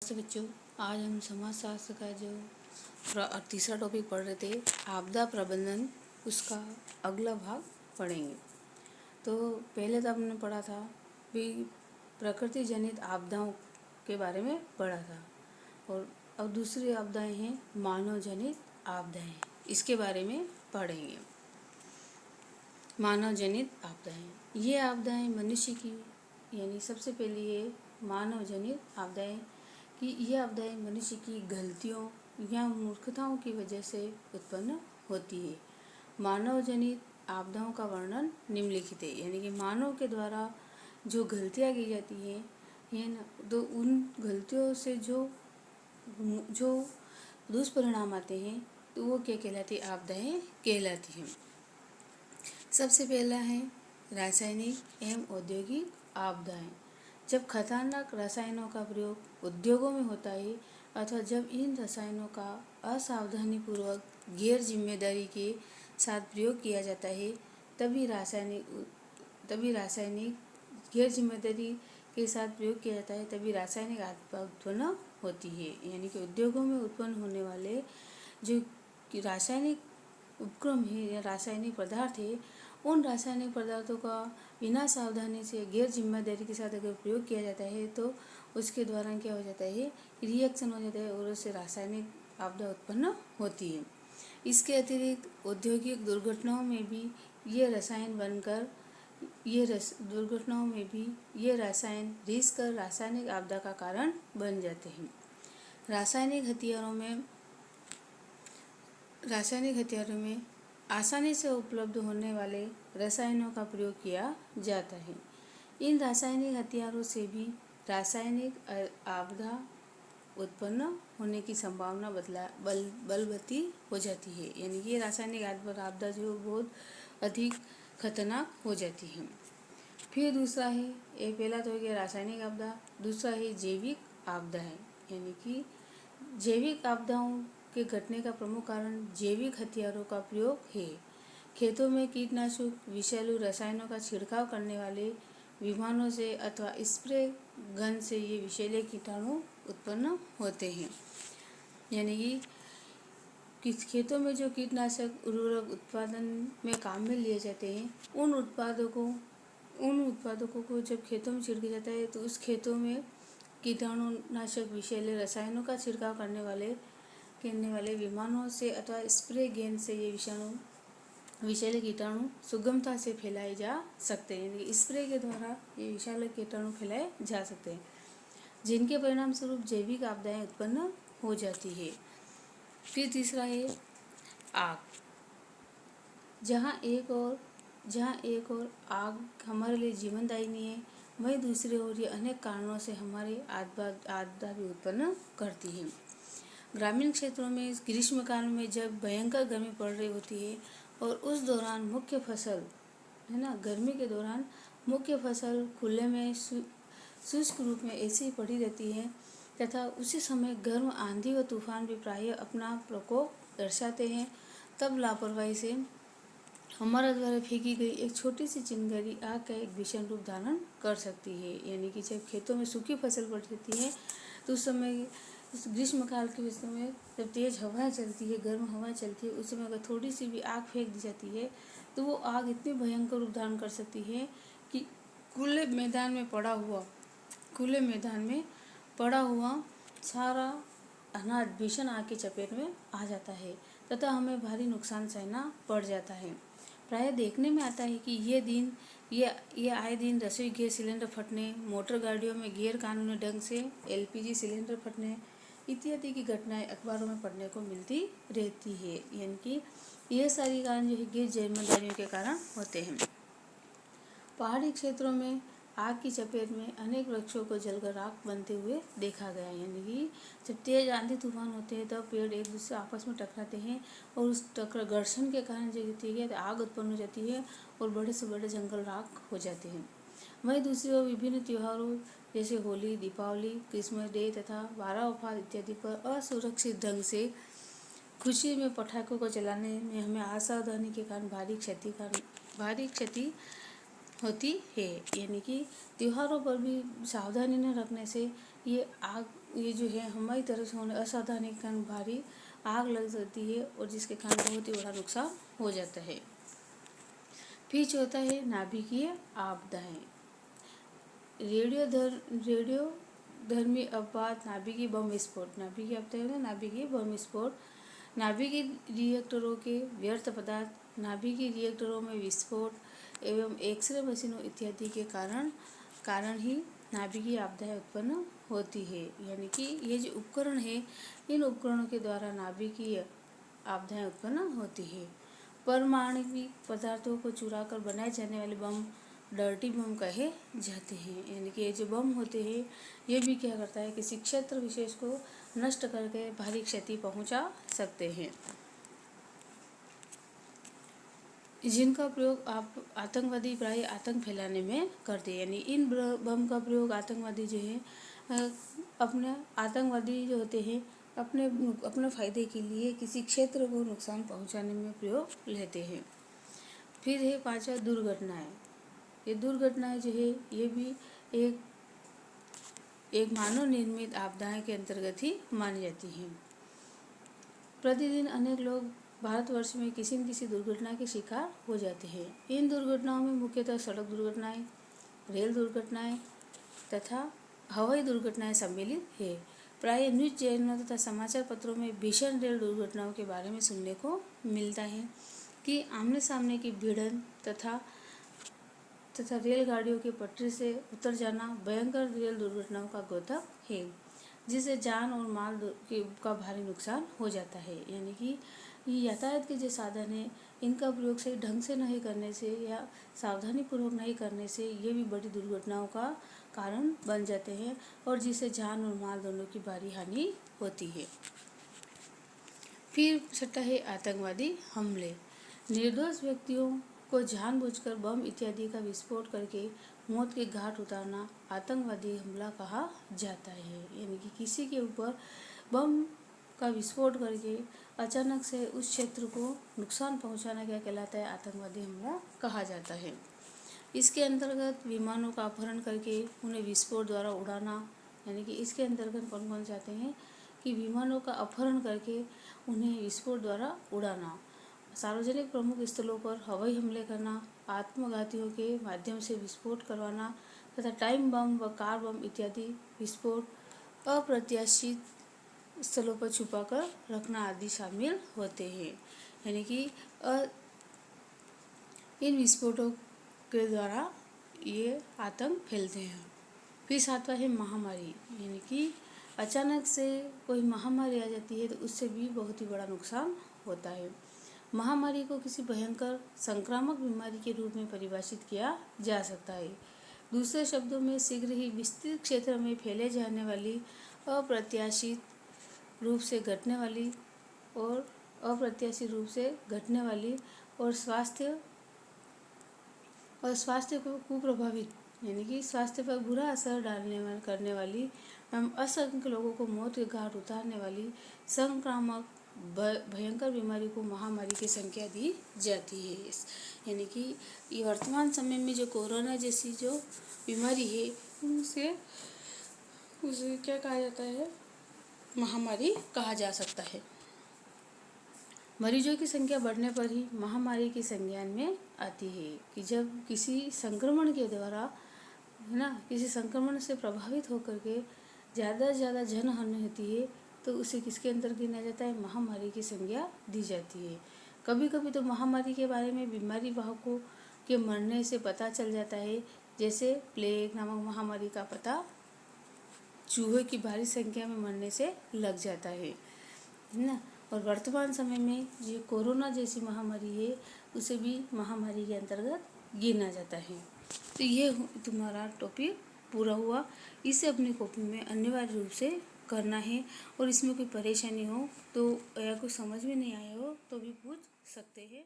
नमस्ते बच्चों, आज हम समाजशास्त्र का जो तीसरा टॉपिक पढ़ रहे थे, आपदा प्रबंधन, उसका अगला भाग पढ़ेंगे। तो पहले तो हमने पढ़ा था भी प्रकृति जनित आपदाओं के बारे में पढ़ा था, और अब दूसरी आपदाएं हैं मानव जनित आपदाएं, इसके बारे में पढ़ेंगे। मानव जनित आपदाएं, ये आपदाएं मनुष्य की, यानी सबसे पहले ये मानव जनित आपदाएं कि ये आपदाएं मनुष्य की गलतियों या मूर्खताओं की वजह से उत्पन्न होती है। मानव जनित आपदाओं का वर्णन निम्नलिखित है, यानी कि मानव के द्वारा जो गलतियां की जाती हैं, है ना, तो उन गलतियों से जो दुष्परिणाम आते हैं, तो वो क्या कहलाती है? आपदाएं कहलाती हैं। सबसे पहला है रासायनिक एवं औद्योगिक आपदाएं। जब खतरनाक रसायनों का प्रयोग उद्योगों में होता है अथवा जब इन रसायनों का असावधानीपूर्वक गैर जिम्मेदारी के साथ प्रयोग किया जाता है, तभी रासायनिक गैर जिम्मेदारी के साथ प्रयोग किया जाता है, तभी रासायनिक आपदा उत्पन्न होती है। यानी कि उद्योगों में उत्पन्न होने वाले जो रासायनिक उपक्रम है या रासायनिक पदार्थ है, उन रासायनिक पदार्थों का बिना सावधानी से गैर जिम्मेदारी के साथ अगर प्रयोग किया जाता है, तो उसके द्वारा क्या हो जाता है? रिएक्शन हो जाता है और उससे रासायनिक आपदा उत्पन्न होती है। इसके अतिरिक्त औद्योगिक दुर्घटनाओं में भी ये रसायन बनकर दुर्घटनाओं में भी ये रसायन रिस कर रासायनिक आपदा का कारण बन जाते हैं। रासायनिक हथियारों में आसानी से उपलब्ध होने वाले रसायनों का प्रयोग किया जाता है। इन रासायनिक हथियारों से भी रासायनिक आपदा उत्पन्न होने की संभावना बलवती हो जाती है। यानी कि रासायनिक आपदा जो बहुत अधिक खतरनाक हो जाती है। फिर दूसरा है, ये पहला तो हो गया रासायनिक आपदा, दूसरा है जैविक आपदा है। यानी कि जैविक आपदाओं के घटने का प्रमुख कारण जैविक हथियारों का प्रयोग है। खेतों में कीटनाशक विषैले रसायनों का छिड़काव करने वाले विमानों से अथवा स्प्रे गन से ये विषैले कीटाणु उत्पन्न होते हैं। यानी कि खेतों में जो कीटनाशक उर्वरक उत्पादन में काम में लिए जाते हैं, उन उत्पादकों को जब खेतों में छिड़का जाता है, तो उस खेतों में कीटाणुनाशक विषैले रसायनों का छिड़काव करने वाले विमानों से अथवा स्प्रे गेंद से ये विषैले कीटाणु सुगमता से फैलाए जा सकते हैं। यानी स्प्रे के द्वारा ये विषैले कीटाणु फैलाए जा सकते हैं, जिनके परिणाम स्वरूप जैविक आपदाएं उत्पन्न हो जाती है। फिर तीसरा है आग। जहाँ एक और आग हमारे लिए जीवनदायिनी है, वहीं दूसरी ओर ये अनेक कारणों से हमारे आपदा भी उत्पन्न करती है। ग्रामीण क्षेत्रों में ग्रीष्मकाल में जब भयंकर गर्मी पड़ रही होती है और उस दौरान मुख्य फसल, है ना, गर्मी के दौरान मुख्य फसल खुले में शुष्क रूप में ऐसी ही पड़ी रहती है, तथा उसी समय गर्म आंधी व तूफान भी प्रायः अपना प्रकोप दर्शाते हैं, तब लापरवाही से हमारे द्वारा फेंकी गई एक छोटी सी चिंगारी आग का एक भीषण रूप धारण कर सकती है। यानी कि जब खेतों में सूखी फसल पड़ जाती है, तो उस समय ग्रीष्मकाल के समय जब तेज हवाएं चलती है, गर्म हवाएं चलती है, उस समय अगर थोड़ी सी भी आग फेंक दी जाती है, तो वो आग इतनी भयंकर रूप धारण कर सकती है कि खुले मैदान में पड़ा हुआ सारा अनाज भीषण आग की चपेट में आ जाता है तथा हमें भारी नुकसान सहना पड़ जाता है। प्रायः देखने में आता है कि ये आए दिन रसोई गैस सिलेंडर फटने, मोटर गाड़ियों में गैर कानूनी ढंग से LPG सिलेंडर फटने इत्यादि की घटनाएं अखबारों में पढ़ने को मिलती रहती है। यानी कि ये सारी कारण जो है गैर जिम्मेदारियों के कारण होते हैं। पहाड़ी क्षेत्रों में आग की चपेट में अनेक वृक्षों को जलकर राख बनते हुए देखा गया है। यानी कि जब तेज आंधी तूफान होते हैं, तब पेड़ एक दूसरे आपस में टकराते हैं और उस घर्षण के कारण जो होती है, आग उत्पन्न हो जाती है और बड़े से बड़े जंगल राख हो जाते हैं। वहीं दूसरी ओर विभिन्न त्योहारों जैसे होली, दीपावली, क्रिसमस डे तथा 12 वफात इत्यादि पर असुरक्षित ढंग से खुशी में पटाखों को चलाने में हमें असावधानी के कारण भारी क्षति होती है। यानी कि त्योहारों पर भी सावधानी न रखने से ये आग ये जो है हमारी तरफ से होने असावधानी के कारण भारी आग लग जाती है और जिसके कारण बहुत ही बड़ा नुकसान हो जाता है। फिर चौथा है नाभिकीय आपदाएं। रेडियो धर्मी अपवाद नाभिकीय बम विस्फोट। नाभिकीय आपदा नाभिकीय बम विस्फोट, नाभिकीय रिएक्टरों के व्यर्थ पदार्थ, नाभिकीय रिएक्टरों में विस्फोट एवं एक्सरे मशीनों इत्यादि के कारण ही नाभिकीय आपदाएं उत्पन्न होती है। यानी कि ये जो उपकरण है, इन उपकरणों के द्वारा नाभिकीय आपदाएं उत्पन्न होती है। परमाणविक पदार्थों को चुराकर बनाए जाने वाले बम डर्टी बम कहे जाते हैं। यानी कि ये जो बम होते हैं, ये भी क्या करता है, किसी क्षेत्र विशेष को नष्ट करके भारी क्षति पहुंचा सकते हैं, जिनका प्रयोग आप आतंकवादी प्राय आतंक फैलाने में करते हैं। यानी इन बम का प्रयोग आतंकवादी जो है अपने आतंकवादी जो होते हैं अपने फायदे के लिए किसी क्षेत्र को नुकसान पहुंचाने में प्रयोग लेते हैं। फिर है पांचवा दुर्घटनाएं। ये दुर्घटनाएं जो है ये भी एक मानव निर्मित आपदाएं के अंतर्गत ही मानी जाती हैं। प्रतिदिन अनेक लोग भारतवर्ष में किसी न किसी दुर्घटना के शिकार हो जाते हैं। इन दुर्घटनाओं में मुख्यतः सड़क दुर्घटनाएं, रेल दुर्घटनाएं तथा हवाई दुर्घटनाएं सम्मिलित है। प्राय न्यूज चैनलों तथा समाचार पत्रों में भीषण रेल दुर्घटनाओं के बारे में सुनने को मिलता है कि आमने सामने की भिड़ंत तथा रेलगाड़ियों के पटरी से उतर जाना भयंकर रेल दुर्घटनाओं का द्योतक है, जिससे जान और माल का भारी नुकसान हो जाता है। यानी कि ये यातायात के जो साधन है, इनका प्रयोग सही ढंग से नहीं करने से या सावधानी पूर्वक नहीं करने से ये भी बड़ी दुर्घटनाओं का कारण बन जाते हैं और जिससे जान और माल दोनों की भारी हानि होती है। फिर छठा है आतंकवादी हमले। निर्दोष व्यक्तियों को जानबूझकर बम इत्यादि का विस्फोट करके मौत के घाट उतारना आतंकवादी हमला कहा जाता है। यानी कि किसी के ऊपर बम का विस्फोट करके अचानक से उस क्षेत्र को नुकसान पहुंचाना क्या कहलाता है, आतंकवादी हमला कहा जाता है। इसके अंतर्गत विमानों का अपहरण करके उन्हें विस्फोट द्वारा उड़ाना। यानी कि इसके अंतर्गत कौन कौन जाते हैं कि विमानों का अपहरण करके उन्हें विस्फोट द्वारा उड़ाना, सार्वजनिक प्रमुख स्थलों पर हवाई हमले करना, आत्मघातियों के माध्यम से विस्फोट करवाना तथा टाइम बम व कार बम इत्यादि विस्फोट, अप्रत्याशित स्थलों पर छुपाकर रखना आदि शामिल होते हैं। यानी कि इन विस्फोटों के द्वारा ये आतंक फैलते हैं। फिर सातवां है महामारी। यानी कि अचानक से कोई महामारी आ जाती है तो उससे भी बहुत ही बड़ा नुकसान होता है। महामारी को किसी भयंकर संक्रामक बीमारी के रूप में परिभाषित किया जा सकता है। दूसरे शब्दों में शीघ्र ही विस्तृत क्षेत्र में फैले जाने वाली अप्रत्याशित रूप से घटने वाली और स्वास्थ्य को कुप्रभावित, यानी कि स्वास्थ्य पर बुरा असर करने वाली एवं असंख्य लोगों को मौत के घाट उतारने वाली संक्रामक भयंकर बीमारी को महामारी की संख्या दी जाती है। यानी कि ये वर्तमान समय में जो कोरोना जैसी जो बीमारी है उसे क्या कहा जाता है, महामारी कहा जा सकता है। मरीजों की संख्या बढ़ने पर ही महामारी की संज्ञान में आती है कि जब किसी संक्रमण के द्वारा किसी संक्रमण से प्रभावित होकर के ज़्यादा से ज़्यादा जनहानि होती है तो उसे किसके अंदर गिना जाता है, महामारी की संज्ञा दी जाती है। कभी कभी तो महामारी के बारे में बीमारी वाहकों के मरने से पता चल जाता है, जैसे प्लेग नामक महामारी का पता चूहे की भारी संख्या में मरने से लग जाता है ना। और वर्तमान समय में जो कोरोना जैसी महामारी है उसे भी महामारी के अंतर्गत गिना जाता है। तो ये तुम्हारा टॉपिक पूरा हुआ। इसे अपनी कॉपी में अनिवार्य रूप से करना है और इसमें कोई परेशानी हो तो या कुछ समझ में नहीं आया हो तो भी पूछ सकते हैं।